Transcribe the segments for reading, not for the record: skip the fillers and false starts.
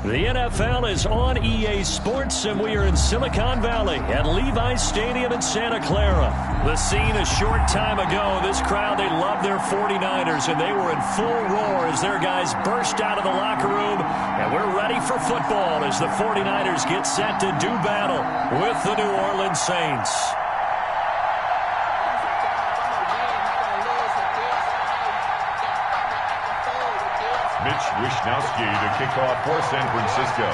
The NFL is on EA Sports, and we are in Silicon Valley at Levi's Stadium in Santa Clara. The scene a short time ago, this crowd, they love their 49ers, and they were in full roar as their guys burst out of the locker room. And we're ready for football as the 49ers get set to do battle with the New Orleans Saints. Mitch Wishnowsky to kick off for San Francisco.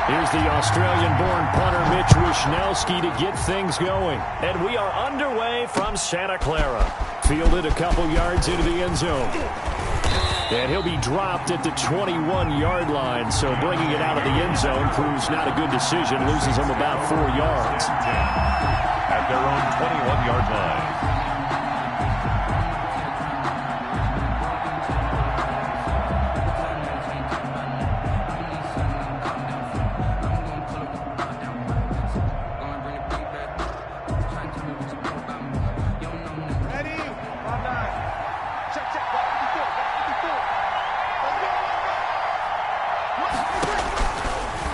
Here's the Australian-born punter Mitch Wishnowsky to get things going. And we are underway from Santa Clara. Fielded a couple yards into the end zone. And he'll be dropped at the 21-yard line, so bringing it out of the end zone proves not a good decision, loses him about 4 yards. At their own 21-yard line.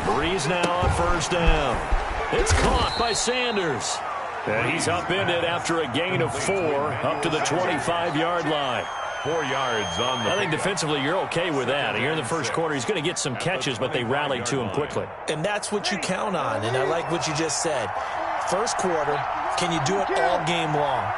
Breeze now on first down. It's caught by Sanders. And he's upended after a gain of 4 up to the 25-yard line. 4 yards on the... I think defensively you're okay with that. Here in the first quarter, he's going to get some catches, but they rallied to him quickly. And that's what you count on, and I like what you just said. First quarter, can you do it all game long?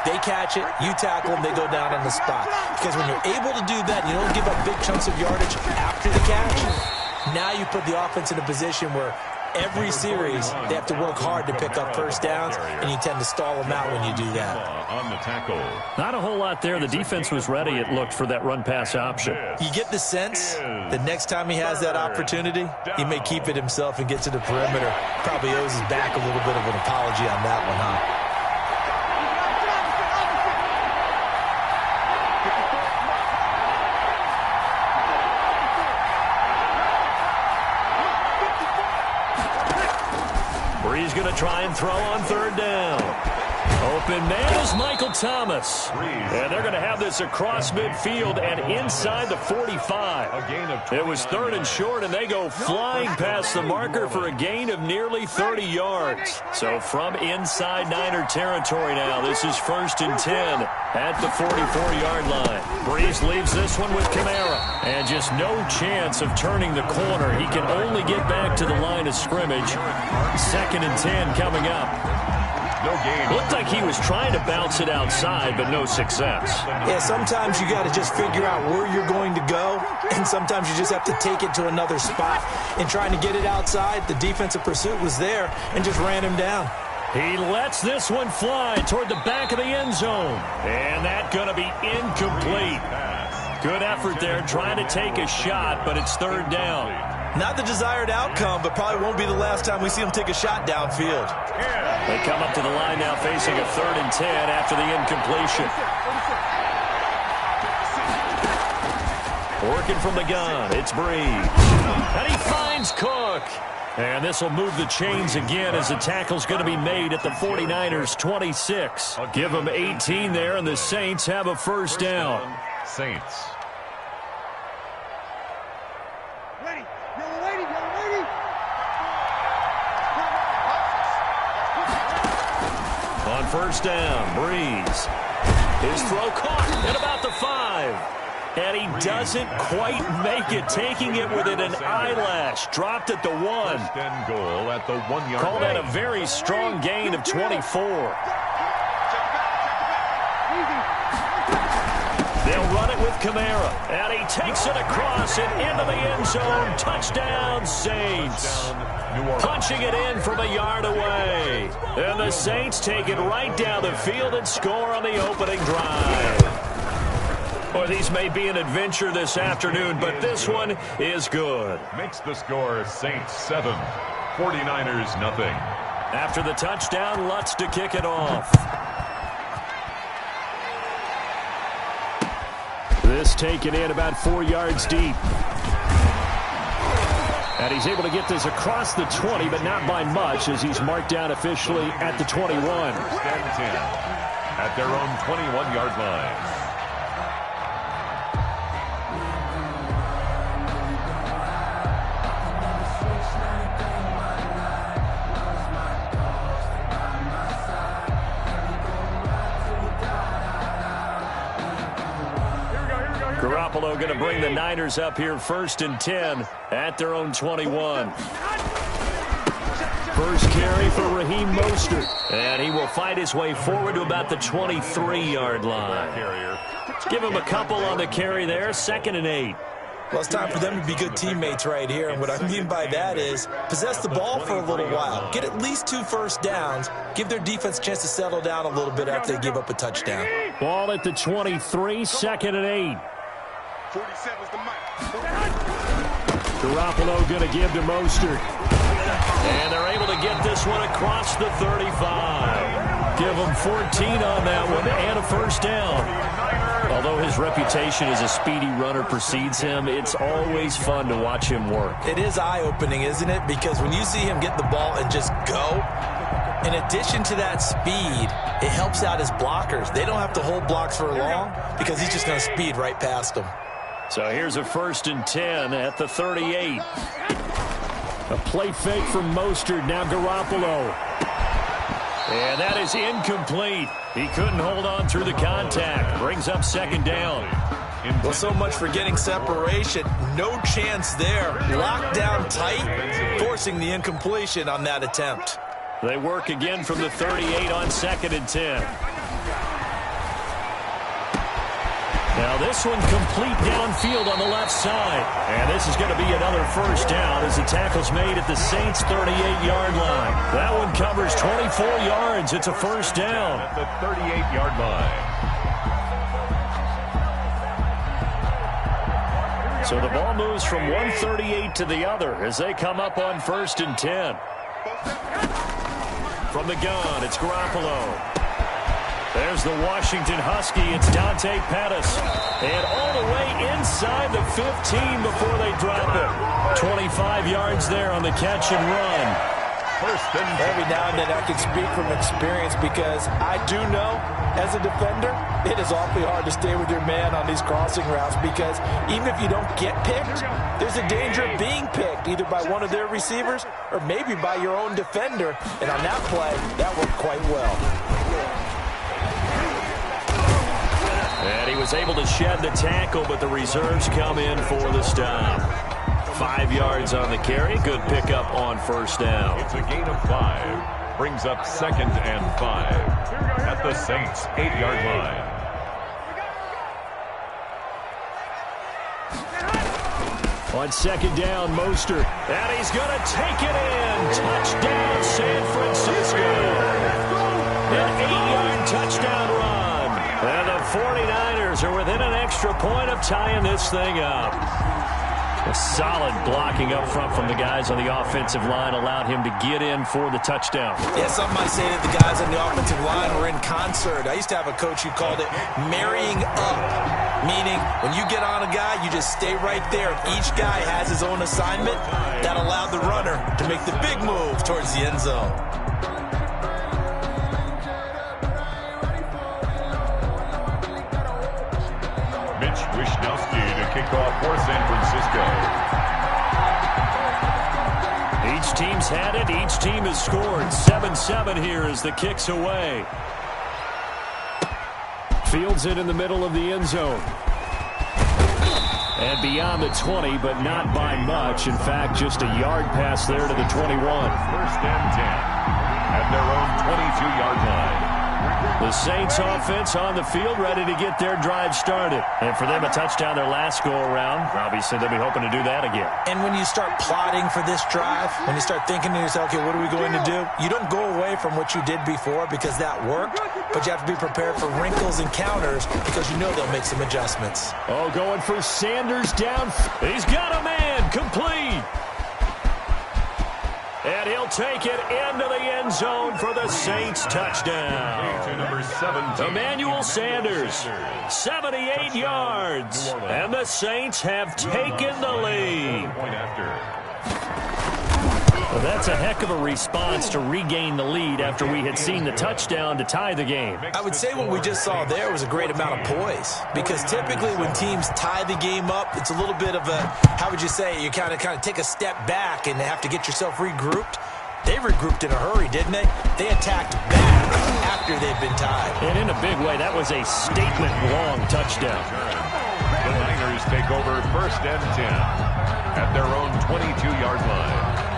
They catch it, you tackle them, they go down on the spot. Because when you're able to do that, you don't give up big chunks of yardage after the catch. Now you put the offense in a position where every series they have to work hard to pick up first downs, and you tend to stall them out when you do that. On the tackle. Not a whole lot there. The defense was ready, it looked, for that run-pass option. You get the sense the next time he has that opportunity, he may keep it himself and get to the perimeter. Probably owes his back a little bit of an apology on that one, huh? He's going to try and throw on third down. Open man is Michael Thomas. And they're going to have this across midfield and inside the 45. It was third and short, and they go flying past the marker for a gain of nearly 30 yards. So from inside Niner territory now, this is 1st and 10 at the 44-yard line. Breeze leaves this one with Kamara. And just no chance of turning the corner. He can only get back to the line of scrimmage. 2nd and 10 coming up. No gain. Looked like he was trying to bounce it outside, but no success. Yeah, sometimes you got to just figure out where you're going to go, and sometimes you just have to take it to another spot. In trying to get it outside, the defensive pursuit was there and just ran him down. He lets this one fly toward the back of the end zone. And that's going to be incomplete. Good effort there trying to take a shot, but it's third down. Not the desired outcome, but probably won't be the last time we see him take a shot downfield. They come up to the line now facing a 3rd and 10 after the incompletion. Working from the gun, it's Breeze. And he finds Cook. And this will move the chains again as the tackle's going to be made at the 49ers' 26. Give them 18 there, and the Saints have a first down. Saints. On first down, Breeze. His throw caught at about the 5. And he doesn't quite make it, taking it within an eyelash. Dropped at the 1. First and goal at the 1-yard Call line. that a very strong gain of 24. They'll run it with Kamara. And he takes it across and into the end zone. Touchdown, Saints. Punching it in from a yard away. And the Saints take it right down the field and score on the opening drive. Boy, these may be an adventure this afternoon, but this one is good. Makes the score Saints 7, 49ers nothing. After the touchdown, Lutz to kick it off. This taken in about 4 yards deep. And he's able to get this across the 20, but not by much, as he's marked down officially at the 21. First and 10 at their own 21-yard line. Garoppolo going to bring the Niners up here first and 10 at their own 21. First carry for Raheem Mostert. And he will fight his way forward to about the 23-yard line. Give him a couple on the carry there. 2nd and 8. Well, it's time for them to be good teammates right here. And what I mean by that is possess the ball for a little while. Get at least 2 first downs. Give their defense a chance to settle down a little bit after they give up a touchdown. Ball at the 23, 2nd and 8. 47's the mic. Garoppolo going to give to Mostert. And they're able to get this one across the 35. Give him 14 on that one and a first down. Although his reputation as a speedy runner precedes him, it's always fun to watch him work. It is eye-opening, isn't it? Because when you see him get the ball and just go, in addition to that speed, it helps out his blockers. They don't have to hold blocks for long because he's just going to speed right past them. So here's a 1st and 10 at the 38. A play fake from Mostert. Now Garoppolo. And that is incomplete. He couldn't hold on through the contact. Brings up 2nd down. Well, so much for getting separation. No chance there. Locked down tight, forcing the incompletion on that attempt. They work again from the 38 on 2nd and 10. Now this one complete downfield on the left side. And this is going to be another first down as the tackle's made at the Saints' 38-yard line. That one covers 24 yards. It's a first down. At the 38-yard line. So the ball moves from one 38 to the other as they come up on 1st and 10. From the gun, it's Garoppolo. There's the Washington Husky. It's Dante Pettis. And all the way inside the 15 before they drop it. 25 yards there on the catch and run. Every now and then I can speak from experience because I do know, as a defender, it is awfully hard to stay with your man on these crossing routes because even if you don't get picked, there's a danger of being picked either by one of their receivers or maybe by your own defender. And on that play, that worked quite well. And he was able to shed the tackle, but the reserves come in for the stop. 5 yards on the carry. Good pickup on first down. It's a gain of 5. Brings up 2nd and 5 at the Saints' 8-yard line. On 2nd down, Mostert. And he's going to take it in. Touchdown, San Francisco. An 8-yard touchdown run. And the 49ers are within an extra point of tying this thing up. A solid blocking up front from the guys on the offensive line allowed him to get in for the touchdown. Yeah, some might say that the guys on the offensive line were in concert. I used to have a coach who called it marrying up, meaning when you get on a guy, you just stay right there. Each guy has his own assignment. That allowed the runner to make the big move towards the end zone. Kickoff for San Francisco. Each team's had it. Each team has scored. 7-7 here as the kick's away. Fields it in the middle of the end zone. And beyond the 20, but not by much. In fact, just a yard pass there to the 21. First and 10 at their own 22-yard line. The Saints offense on the field, ready to get their drive started. And for them, a touchdown their last go-around. Obviously, they'll be hoping to do that again. And when you start plotting for this drive, when you start thinking to yourself, okay, what are we going to do? You don't go away from what you did before because that worked, but you have to be prepared for wrinkles and counters because you know they'll make some adjustments. Oh, going for Sanders down. He's got a man. Complete. And he'll take it into the end zone for the Saints touchdown. To number 17, Emmanuel Sanders, 78 yards. And the Saints have taken the lead. Point after. Well, that's a heck of a response to regain the lead after we had seen the touchdown to tie the game. I would say what we just saw there was a great amount of poise, because typically when teams tie the game up, it's a little bit of a, how would you say, you kind of take a step back and have to get yourself regrouped. They regrouped in a hurry, didn't they? They attacked back after they'd been tied. And in a big way, that was a statement-long touchdown. The Niners take over 1st and 10 at their own 22-yard line.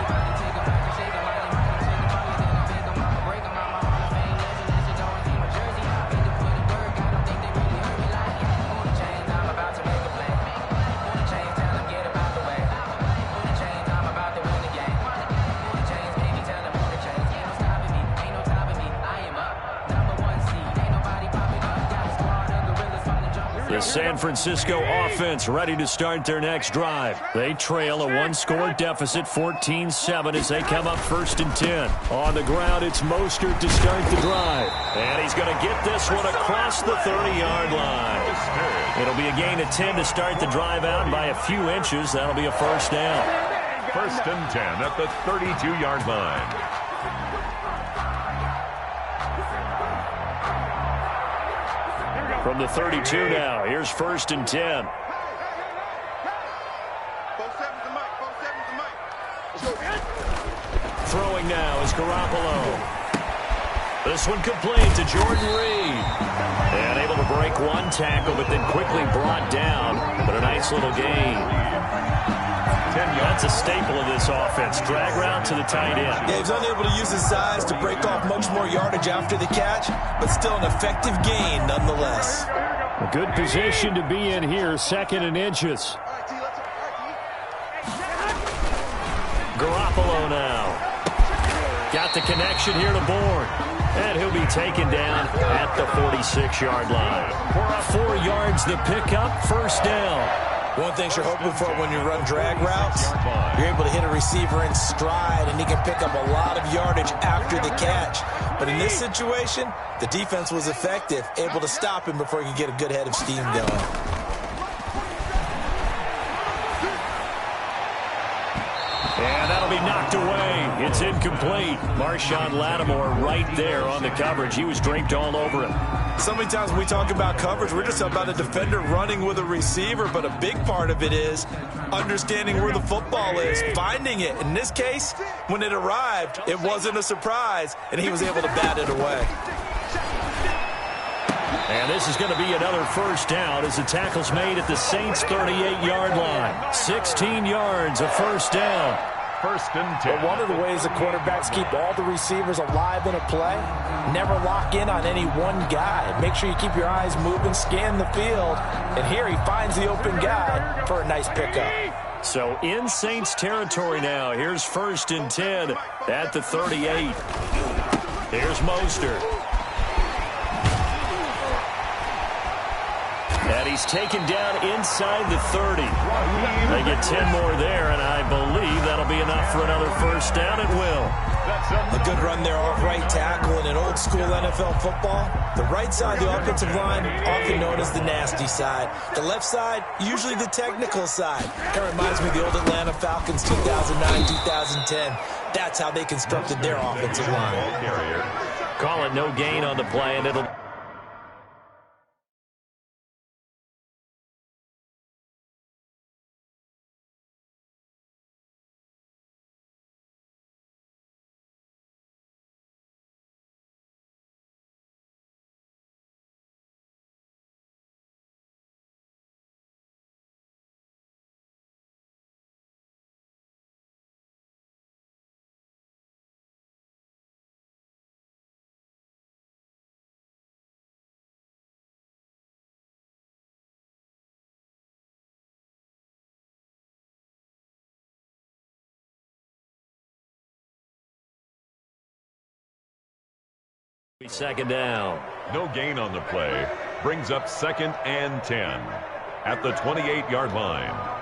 The San Francisco offense ready to start their next drive. They trail a one-score deficit, 14-7, as they come up 1st and 10. On the ground, it's Mostert to start the drive. And he's going to get this one across the 30-yard line. It'll be a gain of 10 to start the drive out by a few inches. That'll be a 1st down. 1st and 10 at the 32-yard line. From the 32 now, here's 1st and 10. 4-7's the mic. 4-7's the mic. Let's go. Throwing now is Garoppolo. This one complete to Jordan Reed. And able to break one tackle, but then quickly brought down. But a nice little gain. That's a staple of this offense. Drag route to the tight end. Yeah, he's unable to use his size to break off much more yardage after the catch, but still an effective gain nonetheless. A good position to be in here, 2nd and inches. Garoppolo now. Got the connection here to Bourne. And he'll be taken down at the 46-yard line. 4 yards the pickup, 1st down. One thing you're hoping for when you run drag routes, you're able to hit a receiver in stride, and he can pick up a lot of yardage after the catch. But in this situation, the defense was effective, able to stop him before he could get a good head of steam going. And that'll be knocked away. It's incomplete. Marshawn Lattimore right there on the coverage. He was draped all over him. So many times when we talk about coverage, we're just about a defender running with a receiver, but a big part of it is understanding where the football is, finding it. In this case, when it arrived, it wasn't a surprise, and he was able to bat it away. And this is going to be another 1st down as the tackle's made at the Saints' 38-yard line. 16 yards, a 1st down. 1st and 10. But one of the ways the quarterbacks keep all the receivers alive in a play, never lock in on any one guy. Make sure you keep your eyes moving, scan the field, and here he finds the open guy for a nice pickup. So in Saints territory now. Here's 1st and 10 at the 38. Here's Mostert. And he's taken down inside the 30. They get 10 more there, and I believe that'll be enough for another 1st down. It will. A good run there off right tackle in an old-school NFL football. The right side of the offensive line, often known as the nasty side. The left side, usually the technical side. Kind of reminds me of the old Atlanta Falcons 2009, 2010. That's how they constructed their offensive line. Call it no gain on the play, and it'll be 2nd down. No gain on the play. Brings up 2nd and 10 at the 28-yard line.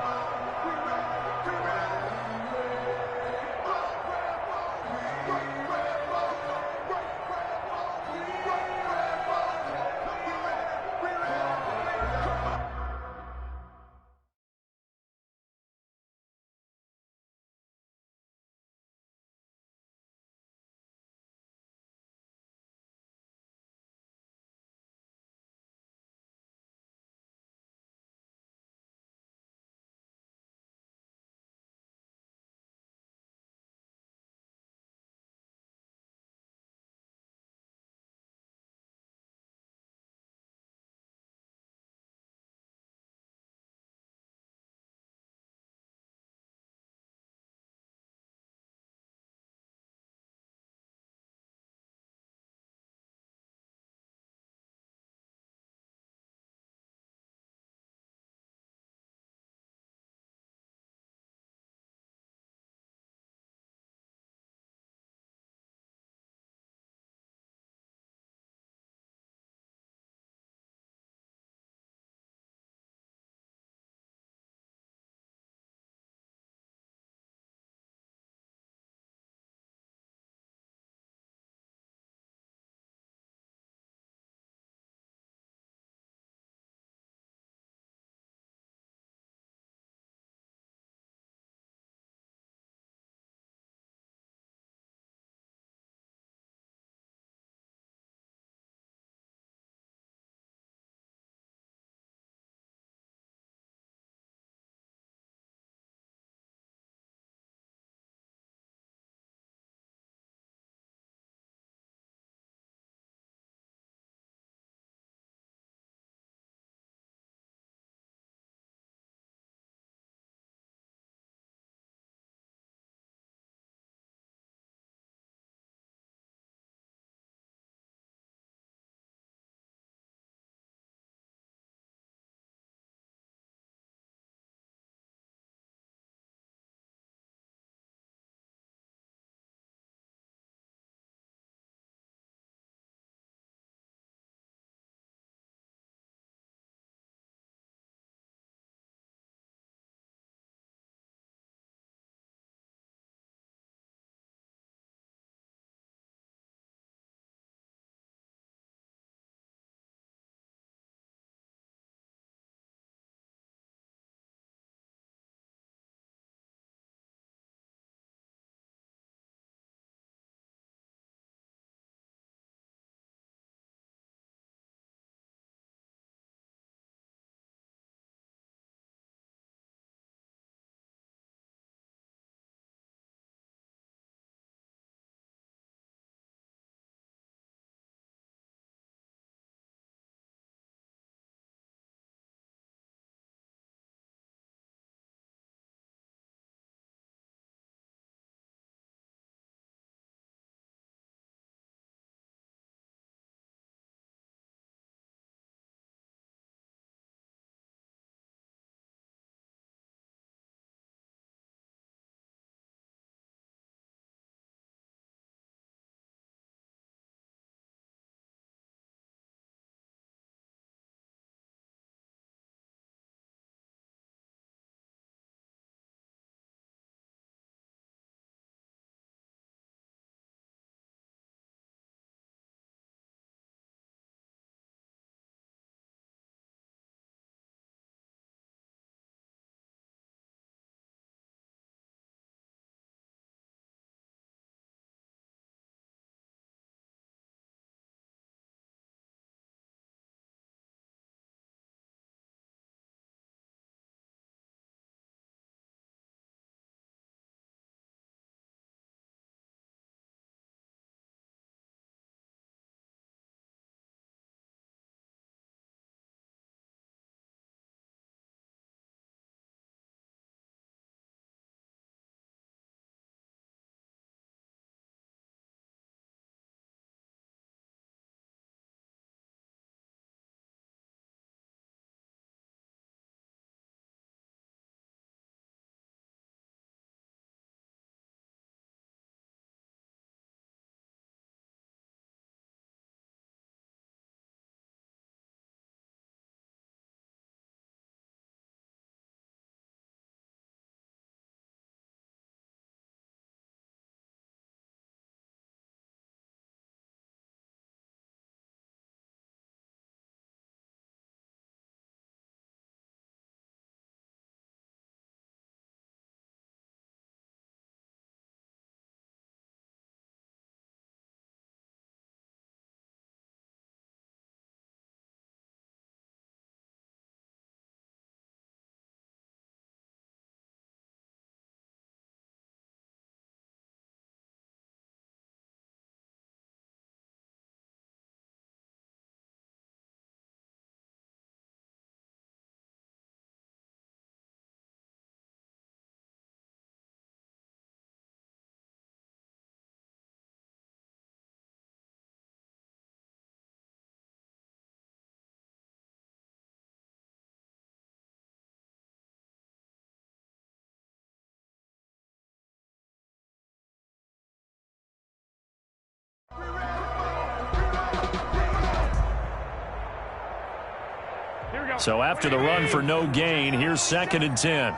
So after the run for no gain, here's 2nd and 10.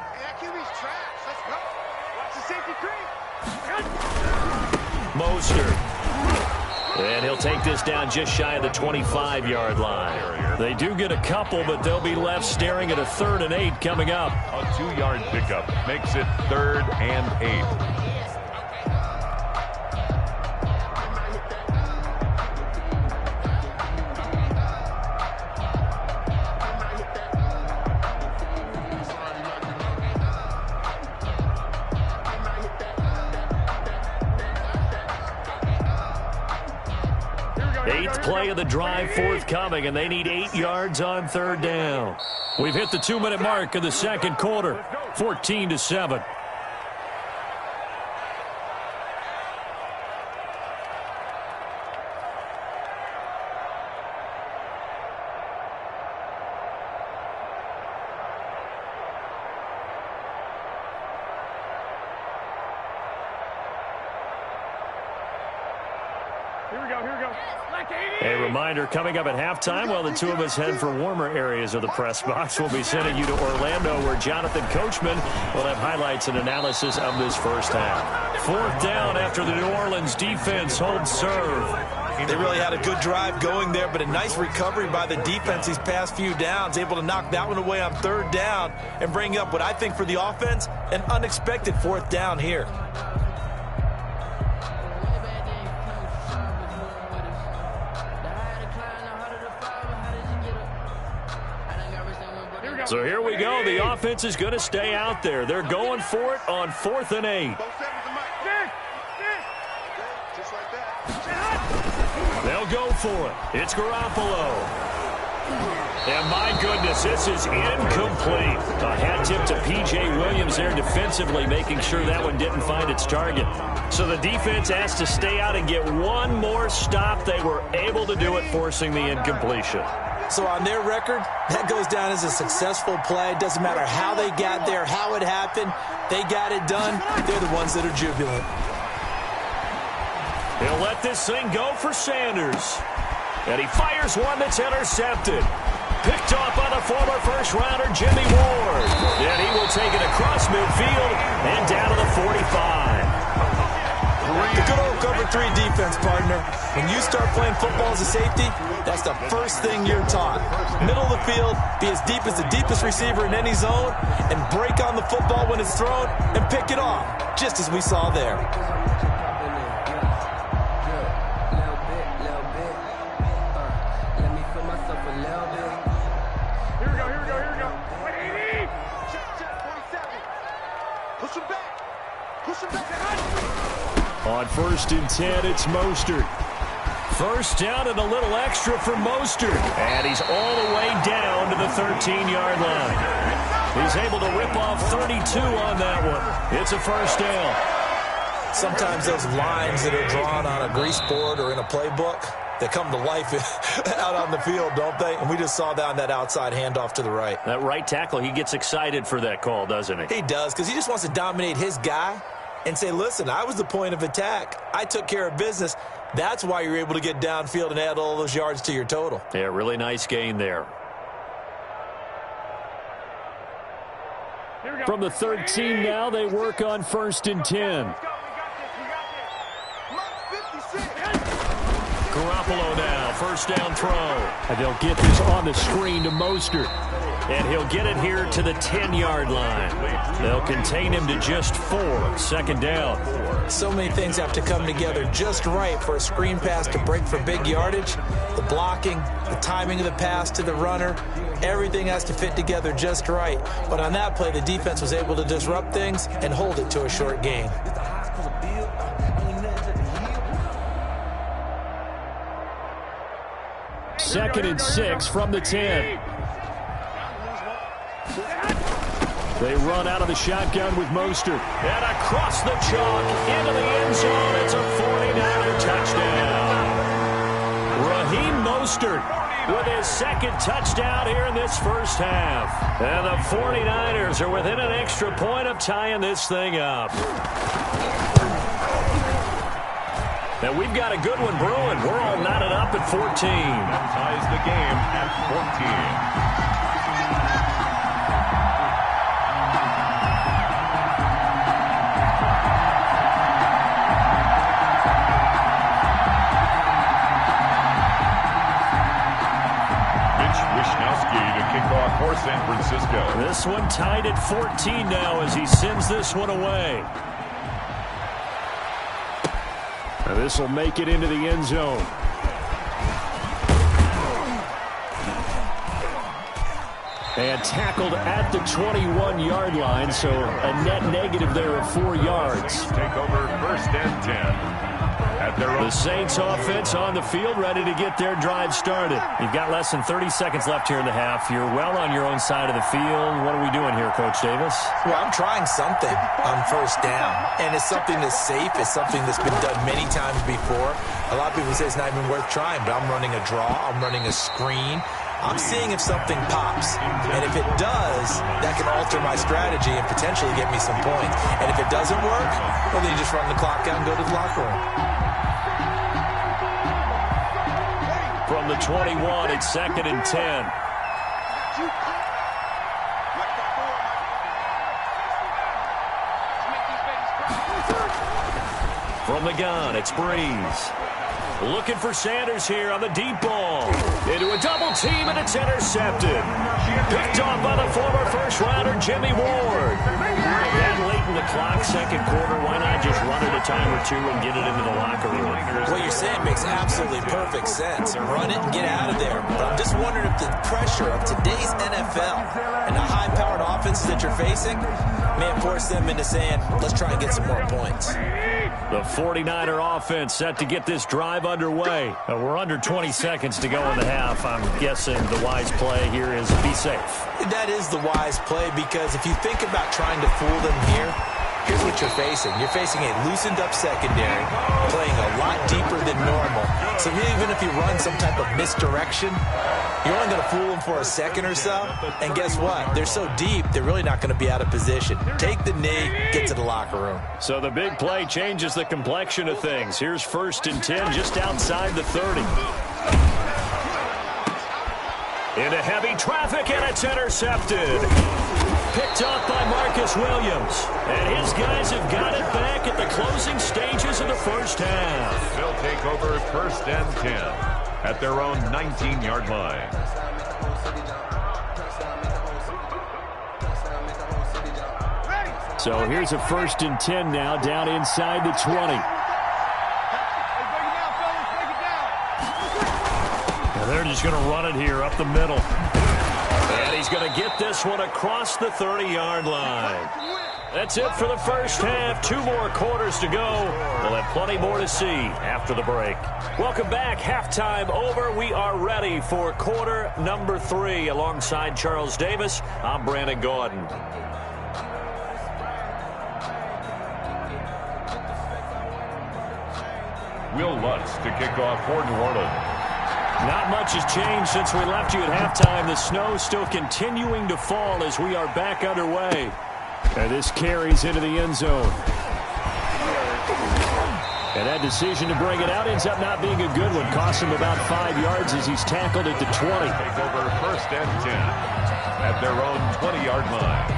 Mostert. And he'll take this down just shy of the 25-yard line. They do get a couple, but they'll be left staring at a 3rd and 8 coming up. A 2-yard pickup makes it 3rd and 8. 8th play of the drive forthcoming, and they need 8 yards on 3rd down. We've hit the 2-minute mark of the 2nd quarter, 14-7. A reminder, coming up at halftime, while the two of us head for warmer areas of the press box, we'll be sending you to Orlando, where Jonathan Coachman will have highlights and analysis of this first half. 4th down after the New Orleans defense holds serve. They really had a good drive going there, but a nice recovery by the defense these past few downs, able to knock that one away on 3rd down and bring up what I think for the offense, an unexpected 4th down here. So here we go. The offense is going to stay out there. They're going for it on 4th and 8. They'll go for it. It's Garoppolo. And my goodness, this is incomplete. A hand tip to P.J. Williams there defensively, making sure that one didn't find its target. So the defense asked to stay out and get one more stop. They were able to do it, forcing the incompletion. So on their record, that goes down as a successful play. It doesn't matter how they got there, how it happened. They got it done. They're the ones that are jubilant. He'll let this thing go for Sanders. And he fires one that's intercepted. Picked off by the former first-rounder Jimmy Ward. And he will take it across midfield and down to the 45. The good old cover 3 defense, partner. When you start playing football as a safety, that's the first thing you're taught. Middle of the field, be as deep as the deepest receiver in any zone, and break on the football when it's thrown and pick it off, just as we saw there. On 1st and 10, it's Mostert. First down and a little extra for Mostert. And he's all the way down to the 13-yard line. He's able to rip off 32 on that one. It's a first down. Sometimes those lines that are drawn on a grease board or in a playbook, they come to life out on the field, don't they? And we just saw down that outside handoff to the right. That right tackle, he gets excited for that call, doesn't he? He does, because he just wants to dominate his guy and say, listen, I was the point of attack. I took care of business. That's why you're able to get downfield and add all those yards to your total. Yeah, really nice gain there. From the 13 now, they work on 1st and 10. Garoppolo now, first down throw. And they'll get this on the screen to Mostert. And he'll get it here to the 10-yard line. They'll contain him to just 4. 2nd down. So many things have to come together just right for a screen pass to break for big yardage. The blocking, the timing of the pass to the runner, everything has to fit together just right. But on that play, the defense was able to disrupt things and hold it to a short gain. Second and 6 from the 10. They run out of the shotgun with Mostert. And across the chalk into the end zone. It's a 49er touchdown. Raheem Mostert with his 2nd touchdown here in this first half. And the 49ers are within an extra point of tying this thing up. And we've got a good one brewing. We're all knotted up at 14. That ties the game at 14. Wisnowski to kick off for San Francisco. This one tied at 14 now as he sends this one away. And this will make it into the end zone. And tackled at the 21-yard line, so a net negative there of 4 yards. Take over 1st and 10. The Saints offense on the field, ready to get their drive started. You've got less than 30 seconds left here in the half. You're well on your own side of the field. What are we doing here, Coach Davis? Well, I'm trying something on 1st down, and it's something that's safe. It's something that's been done many times before. A lot of people say it's not even worth trying, but I'm running a draw. I'm running a screen. I'm seeing if something pops, and if it does, that can alter my strategy and potentially get me some points. And if it doesn't work, well, then you just run the clock out and go to the locker room. From the 21, it's 2nd and 10. From the gun, it's Breeze. Looking for Sanders here on the deep ball. Into a double team, and it's intercepted. Picked off by the former first-rounder, Jimmy Ward. That late in the clock, 2nd quarter, why not just run it a time or two and get it into the locker room? What you're saying makes absolutely perfect sense. Run it and get out of there. But I'm just wondering if the pressure of today's NFL and the high-powered offenses that you're facing may force them into saying, let's try and get some more points. The 49er offense set to get this drive underway. We're under 20 seconds to go in the half. I'm guessing the wise play here is be safe. That is the wise play, because if you think about trying to fool them here, here's what you're facing. You're facing a loosened-up secondary, playing a lot deeper than normal. So even if you run some type of misdirection, you're only going to fool them for a second or so. And guess what? They're so deep, they're really not going to be out of position. Take the knee, get to the locker room. So the big play changes the complexion of things. Here's 1st and 10 just outside the 30. Into heavy traffic, and it's intercepted. Picked off by Marcus Williams. And his guys have got it back at the closing stages of the first half. They'll take over 1st and 10 at their own 19-yard line. So here's a 1st and 10 now, down inside the 20. And they're just going to run it here up the middle. And he's going to get this one across the 30-yard line. That's it for the first half. 2 more quarters to go. We'll have plenty more to see after the break. Welcome back. Halftime over. We are ready for quarter number 3. Alongside Charles Davis, I'm Brandon Gordon. Will Lutz to kick off for New Orleans. Not much has changed since we left you at halftime. The snow still continuing to fall as we are back underway. And this carries into the end zone. And that decision to bring it out ends up not being a good one. Costs him about 5 yards as he's tackled at the 20. Take over 1st and 10 at their own 20-yard line.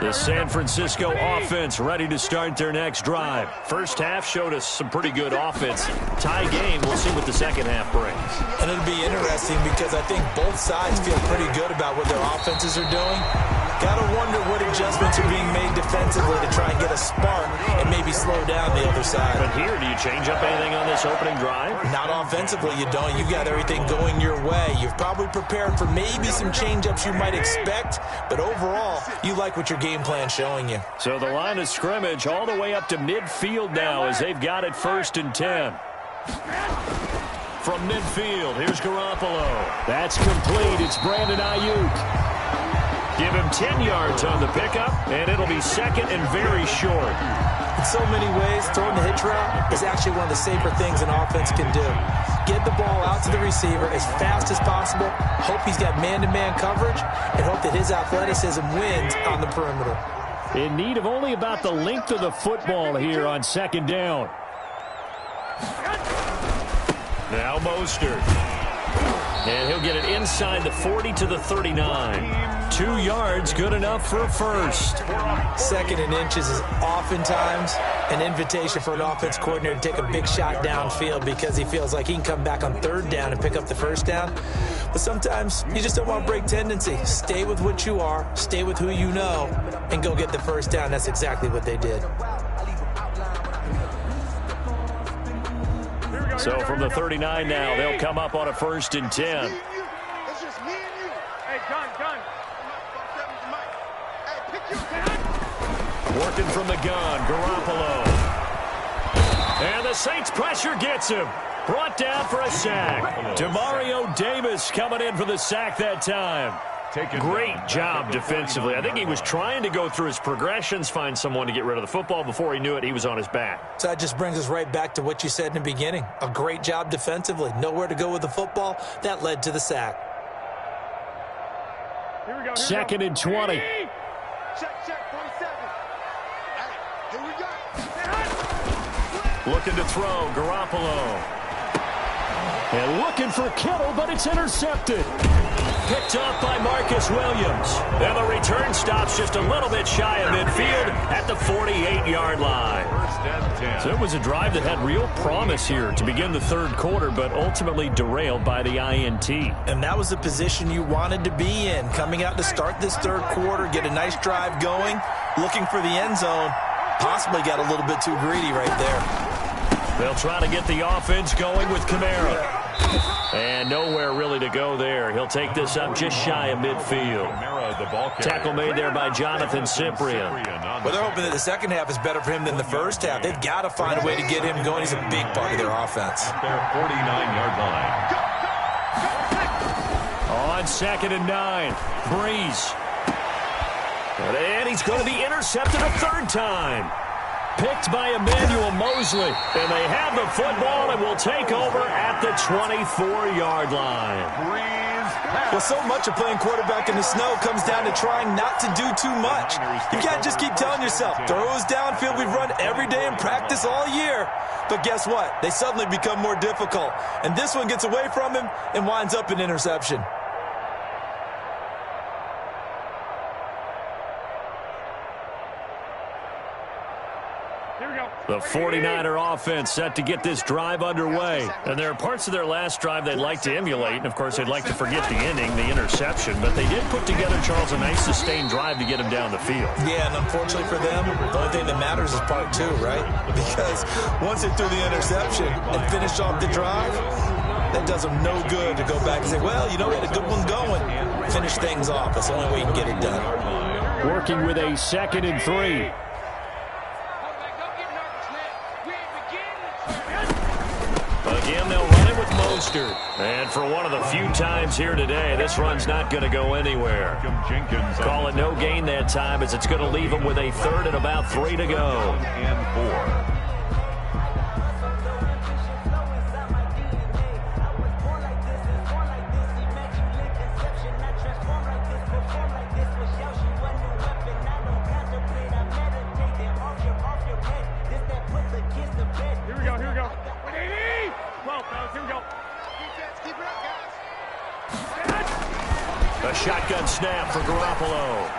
The San Francisco offense ready to start their next drive. First half showed us some pretty good offense. Tie game. We'll see what the second half brings. And it'll be interesting because I think both sides feel pretty good about what their offenses are doing. Got to wonder what adjustments are being made defensively to try and get a spark and maybe slow down the other side. But here, do you change up anything on this opening drive? Not offensively, you don't. You've got everything going your way. You've probably prepared for maybe some change-ups you might expect, but overall, you like what your game plan's showing you. So the line of scrimmage all the way up to midfield now as they've got it 1st and 10. From midfield, here's Garoppolo. That's complete. It's Brandon Ayuk. Give him 10 yards on the pickup, and it'll be 2nd and very short. In so many ways, throwing the hitch route is actually one of the safer things an offense can do. Get the ball out to the receiver as fast as possible, hope he's got man-to-man coverage, and hope that his athleticism wins on the perimeter. In need of only about the length of the football here on 2nd down. Now Mostert. And he'll get it inside the 40 to the 39. 2 yards, good enough for a first. 2nd and inches is oftentimes an invitation for an offense coordinator to take a big shot downfield because he feels like he can come back on 3rd down and pick up the first down. But sometimes you just don't want to break tendency. Stay with what you are, stay with who you know, and go get the first down. That's exactly what they did. So from the 39 now, they'll come up on a 1st and 10. It's just me and you. Hey, gun. Hey, pick your Working from the gun, Garoppolo. And the Saints pressure gets him. Brought down for a sack. Demario Davis coming in for the sack that time. Great job defensively. I think he was trying to go through his progressions, find someone to get rid of the football. Before he knew it, he was on his back. So that just brings us right back to what you said in the beginning. A great job defensively. Nowhere to go with the football. That led to the sack. Here we go. 2nd and 20. Check, 47. Hey, here we go. Looking to throw, Garoppolo. And looking for Kittle, but it's intercepted. Picked off by Marcus Williams. And the return stops just a little bit shy of midfield at the 48-yard line. So it was a drive that had real promise here to begin the 3rd quarter, but ultimately derailed by the INT. And that was the position you wanted to be in. Coming out to start this 3rd quarter, get a nice drive going, looking for the end zone. Possibly got a little bit too greedy right there. They'll try to get the offense going with Kamara. And nowhere really to go there. He'll take this up just shy of midfield. Tackle made there by Jonathan Cyprien. Well, they're hoping that the 2nd half is better for him than the 1st half. They've got to find a way to get him going. He's a big part of their offense. Their 49-yard line. On 2nd and 9, Breeze. And he's going to be intercepted a 3rd time. Picked by Emmanuel Mosley. And they have the football and will take over at the 24-yard line. Well, so much of playing quarterback in the snow comes down to trying not to do too much. You can't just keep telling yourself, throws downfield we've run every day in practice all year. But guess what? They suddenly become more difficult. And this one gets away from him and winds up an interception. The 49er offense set to get this drive underway. And there are parts of their last drive they'd like to emulate. And, of course, they'd like to forget the ending, the interception. But they did put together, Charles, a nice sustained drive to get him down the field. Yeah, and unfortunately for them, the only thing that matters is part 2, right? Because once they threw the interception and finished off the drive, that does them no good to go back and say, well, you know, we had a good one going. Finish things off. That's the only way you can get it done. Working with a 2nd and 3. Again, they'll run it with Mostert. And for one of the few times here today, this run's not going to go anywhere. Call it no gain that time as it's going to leave them with a 3rd and about 3 to go. And 4. A shotgun snap for Garoppolo.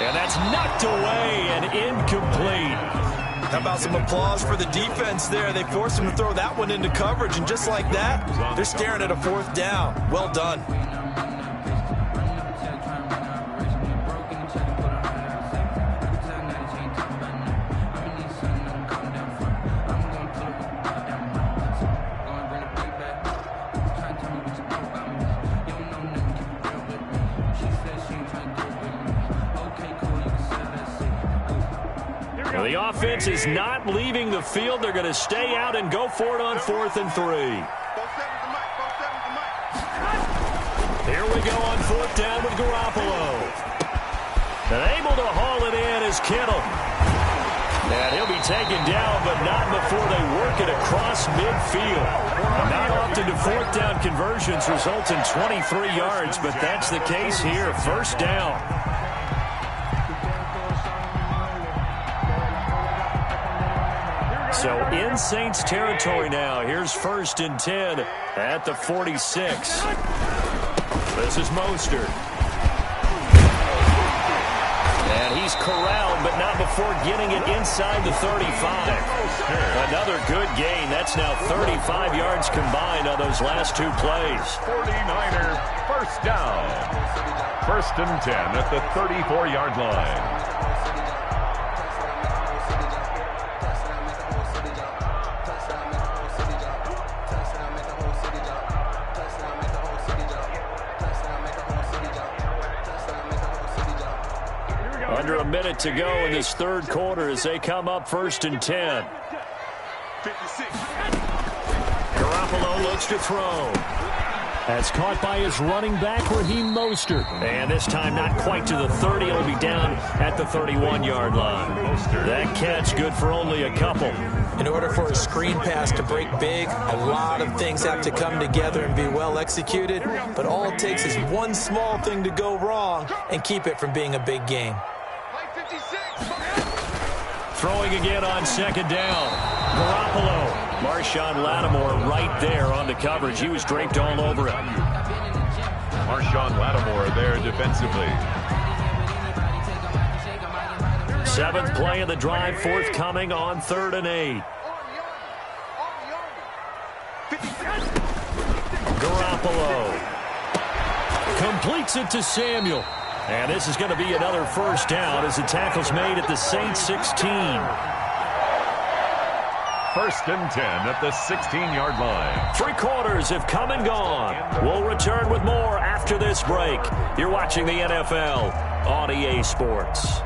And that's knocked away and incomplete. How about some applause for the defense there? They forced him to throw that one into coverage, and just like that, they're staring at a 4th down. Well done. The offense is not leaving the field. They're going to stay out and go for it on 4th and 3. Here we go on 4th down with Garoppolo. And able to haul it in is Kittle. And he'll be taken down, but not before they work it across midfield. Not often do 4th down conversions result in 23 yards, but that's the case here. 1st down. So in Saints territory now. Here's 1st and 10 at the 46. This is Mostert. And he's corralled, but not before getting it inside the 35. Another good gain. That's now 35 yards combined on those last 2 plays. 49er first down. 1st and 10 at the 34-yard line. Under a minute to go in this 3rd quarter as they come up 1st and 10. 56. Garoppolo looks to throw. That's caught by his running back, Raheem Mostert. And this time not quite to the 30. It'll be down at the 31-yard line. That catch good for only a couple. In order for a screen pass to break big, a lot of things have to come together and be well executed. But all it takes is one small thing to go wrong and keep it from being a big game. Throwing again on 2nd down. Garoppolo. Marshawn Lattimore right there on the coverage. He was draped all over it. Marshawn Lattimore there defensively. 7th play of the drive forthcoming on 3rd and 8. Garoppolo completes it to Samuel. And this is going to be another 1st down as the tackle's made at the Saints 16. 1st and 10 at the 16-yard line. 3 quarters have come and gone. We'll return with more after this break. You're watching the NFL on EA Sports.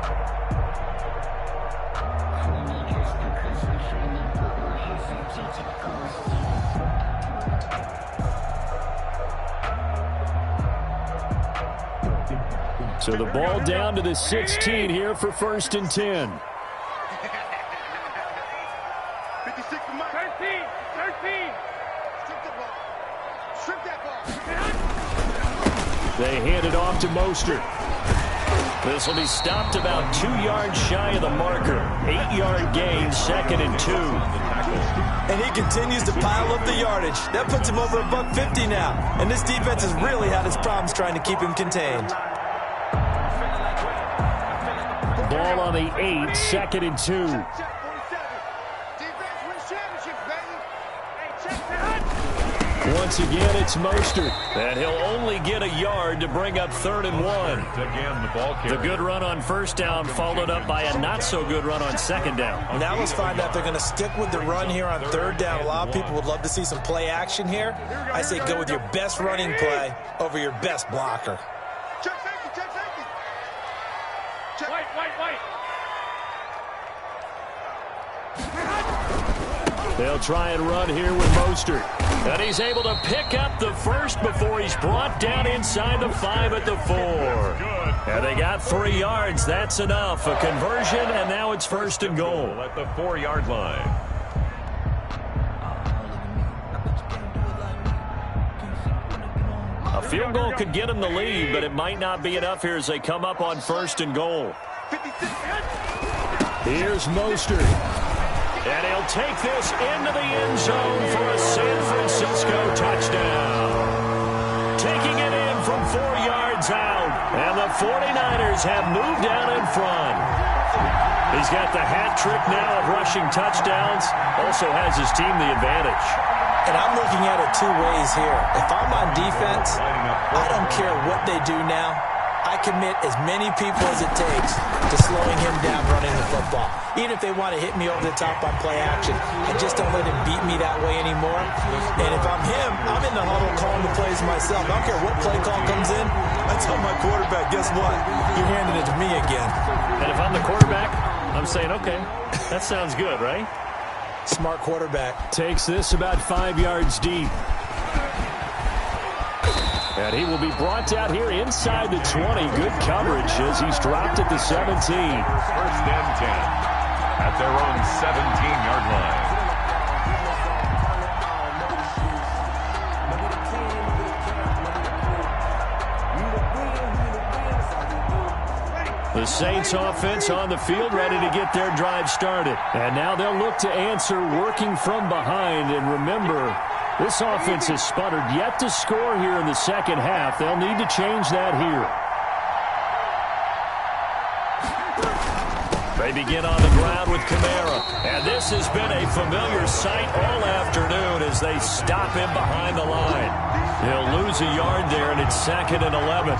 So the ball down to the 16 here for 1st and 10. 56 for Mike. 13. Strip the ball. Strip that ball. They hand it off to Mostert. This will be stopped about 2 yards shy of the marker. 8-yard gain, 2nd and 2. And he continues to pile up the yardage. That puts him over $150 now. And this defense has really had its problems trying to keep him contained. Ball on the 8, 2nd and 2. Once again, it's Mostert. And he'll only get a yard to bring up 3rd and 1. Again, the ball carrier. The good run on 1st down followed up by a not-so-good run on 2nd down. Now let's find out if they're going to stick with the run here on 3rd down. A lot of people would love to see some play action here. I say go with your best running play over your best blocker. Check safety, check safety. Check. White. They'll try and run here with Mostert. And he's able to pick up the 1st before he's brought down inside the 5 at the 4. And they got 3 yards. That's enough. A conversion, and now it's 1st and goal. At the 4-yard line. A field goal could get him the lead, but it might not be enough here as they come up on 1st and goal. Here's Mostert. And he'll take this into the end zone for a San Francisco touchdown. Taking it in from 4 yards out. And the 49ers have moved down in front. He's got the hat trick now of rushing touchdowns. Also has his team the advantage. And I'm looking at it 2 ways here. If I'm on defense, I don't care what they do now. I commit as many people as it takes to slowing him down running the football. Even if they want to hit me over the top on play action, I just don't let him beat me that way anymore. And if I'm him, I'm in the huddle calling the plays myself. I don't care what play call comes in. I tell my quarterback, guess what? You're handing it to me again. And if I'm the quarterback, I'm saying, okay, that sounds good, right? Smart quarterback. Takes this about 5 yards deep. And he will be brought out here inside the 20. Good coverage as he's dropped at the 17. 1st and 10 at their own 17-yard line. The Saints offense on the field, ready to get their drive started. And now they'll look to answer working from behind. And remember, this offense has sputtered yet to score here in the second half. They'll need to change that here. They begin on the ground with Kamara. And this has been a familiar sight all afternoon as they stop him behind the line. He'll lose a yard there, and it's 2nd and 11.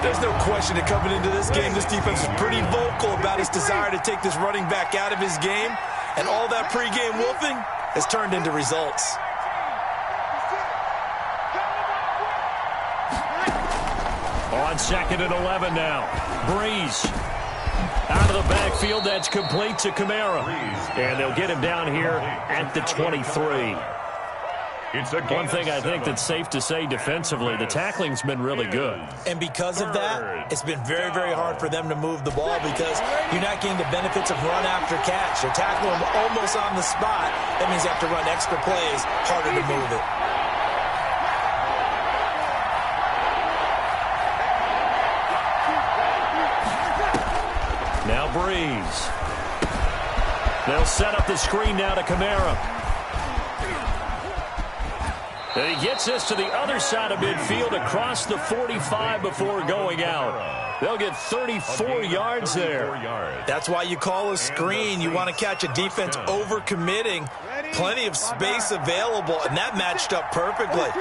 There's no question that coming into this game, this defense is pretty vocal about its desire to take this running back out of his game. And all that pregame wolfing has turned into results. On 2nd and 11 now. Breeze. Out of the backfield, that's complete to Kamara. And they'll get him down here at the 23. One thing I think that's safe to say defensively, the tackling's been really good. And because of that, it's been very, very hard for them to move the ball because you're not getting the benefits of run after catch. They're tackling them almost on the spot. That means you have to run extra plays, harder to move it. Now Breeze. They'll set up the screen now to Kamara. And he gets this to the other side of midfield across the 45 before going out. They'll get 34 yards there. That's why you call a screen. You want to catch a defense overcommitting. Plenty of space available, and that matched up perfectly.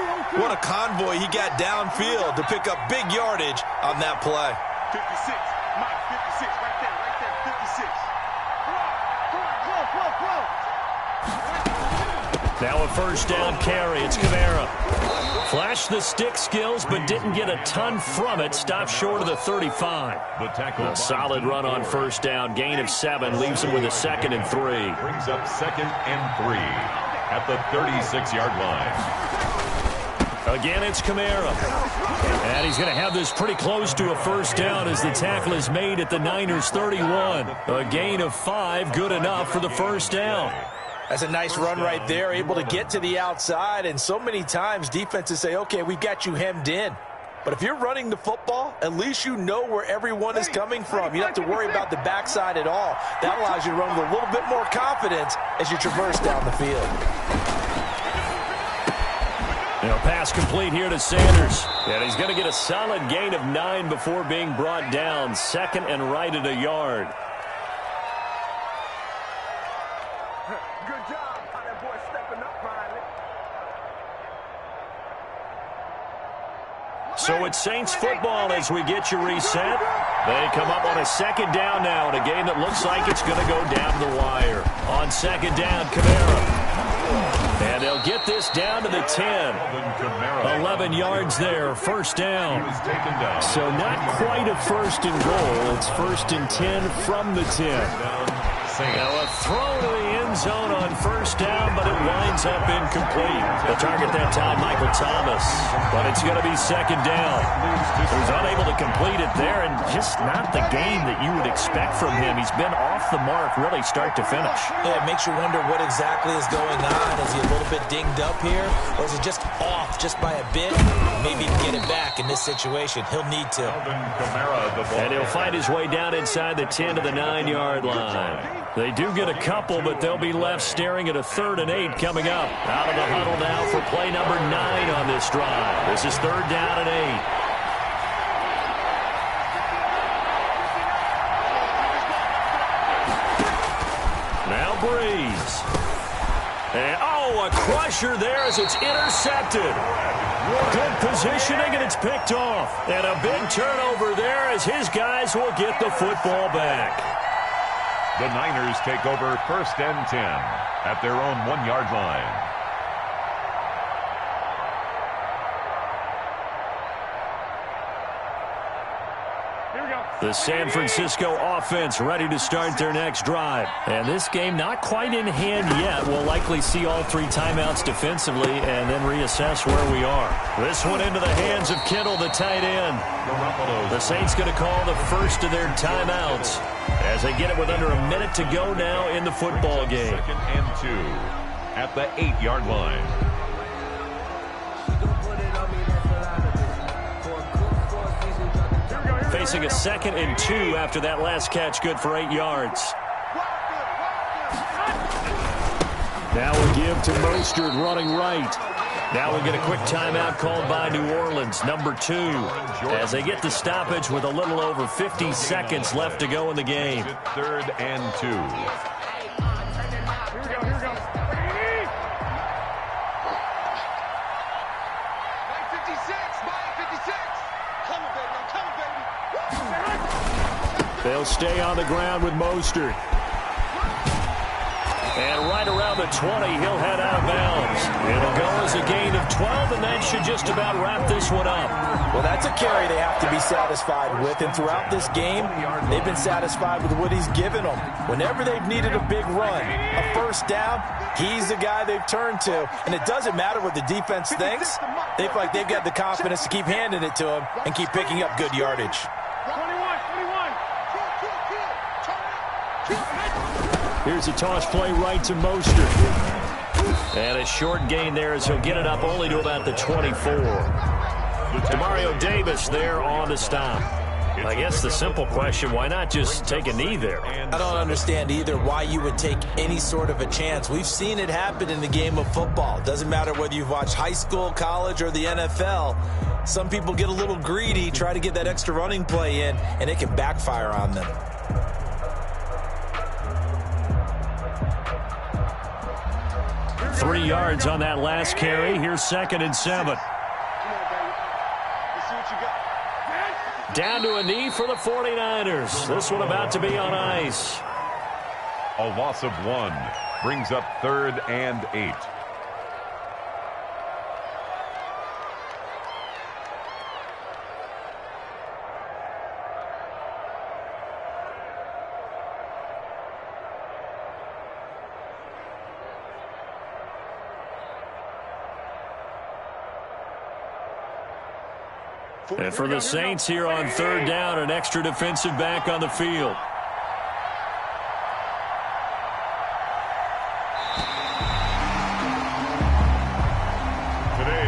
What a convoy he got downfield to pick up big yardage on that play. 56. Mike, 56. Right there, 56. Come on. Now a first down carry. It's Kamara. Flashed the stick skills, but didn't get a ton from it. Stopped short of the 35. A solid run on first down. Gain of 7 leaves him with a 2nd and 3. Brings up 2nd and 3 at the 36-yard line. Again, it's Kamara. And he's going to have this pretty close to a first down as the tackle is made at the Niners' 31. A gain of 5, good enough for the first down. That's a nice run right there, able to get to the outside. And so many times defenses say, okay, we've got you hemmed in. But if you're running the football, at least you know where everyone is coming from. You don't have to worry about the backside at all. That allows you to run with a little bit more confidence as you traverse down the field. Pass complete here to Sanders. And he's going to get a solid gain of 9 before being brought down. 2nd and right at a yard. Good job. How that boy stepping up finally. So it's Saints football as we get you reset. They come up on a 2nd down now in a game that looks like it's going to go down the wire. On 2nd down, Kamara. And they'll get this down to the 10. 11 yards there, first down. So not quite a 1st and goal. It's 1st and 10 from the 10. Now a throw to the end zone on first down, but it winds up incomplete. The target that time, Michael Thomas. But it's going to be 2nd down. He was unable to complete it there, and just not the game that you would expect from him. He's been off the mark really start to finish. Yeah, it makes you wonder what exactly is going on. Is he a little bit dinged up here, or is it just off just by a bit? Maybe he can get it back in this situation. He'll need to. And he'll find his way down inside the 10 to the 9-yard line. They do get a couple, but they'll be left staring at a 3rd and 8 coming up. Out of the huddle now for play number 9 on this drive. This is 3rd down and 8. Now Breeze. And, a crusher there as it's intercepted. Good positioning, and it's picked off. And a big turnover there as his guys will get the football back. The Niners take over 1st and 10 at their own 1-yard line. The San Francisco offense ready to start their next drive. And this game not quite in hand yet. We'll likely see all 3 timeouts defensively and then reassess where we are. This one into the hands of Kittle, the tight end. The Saints going to call the first of their timeouts as they get it with under a minute to go now in the football game. 2nd and 2 at the 8-yard line. facing a 2nd and 2 after that last catch, good for 8 yards. Now we'll give to Mostert running right. Now we'll get a quick timeout called by New Orleans, number 2, as they get the stoppage with a little over 50 seconds left to go in the game. 3rd and 2. Here we go, here we go. Ready? 56, Mike 56. Coming, baby, I'm coming, baby. They'll stay on the ground with Mostert. And right around the 20, he'll head out of bounds. It'll go as a gain of 12, and that should just about wrap this one up. Well, that's a carry they have to be satisfied with, and throughout this game, they've been satisfied with what he's given them. Whenever they've needed a big run, a first down, he's the guy they've turned to. And it doesn't matter what the defense thinks. They feel like they've got the confidence to keep handing it to him and keep picking up good yardage. 21. Here's a toss play right to Mostert. And a short gain there as he'll get it up only to about the 24. Demario Davis there on the stop. I guess the simple question, why not just take a knee there? I don't understand either why you would take any sort of a chance. We've seen it happen in the game of football. Doesn't matter whether you've watched high school, college, or the NFL. Some people get a little greedy, try to get that extra running play in, and it can backfire on them. 3 yards on that last carry. Here's 2nd and 7. Down to a knee for the 49ers. This one about to be on ice. A loss of 1 brings up 3rd and 8. And for the Saints here on 3rd down, an extra defensive back on the field.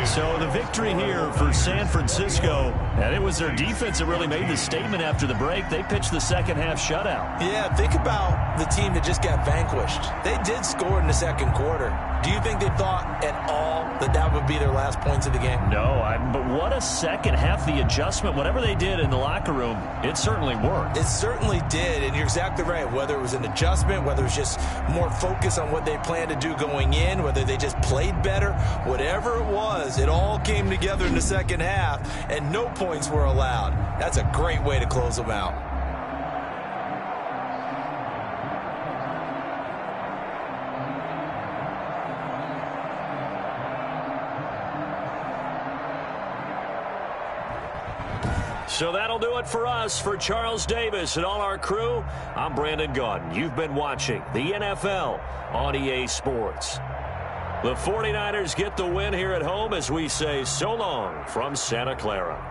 So the victory here for San Francisco, and it was their defense that really made the statement after the break. They pitched the second half shutout. Yeah, think about the team that just got vanquished. They did score in the second quarter. Do you think they thought at all that that would be their last points of the game? No, but what a second half, the adjustment, whatever they did in the locker room, it certainly worked. It certainly did, and you're exactly right. Whether it was an adjustment, whether it was just more focus on what they planned to do going in, whether they just played better, whatever it was, it all came together in the second half, and no points were allowed. That's a great way to close them out. So that'll do it for us. For Charles Davis and all our crew, I'm Brandon Gaudin. You've been watching the NFL on EA Sports. The 49ers get the win here at home as we say so long from Santa Clara.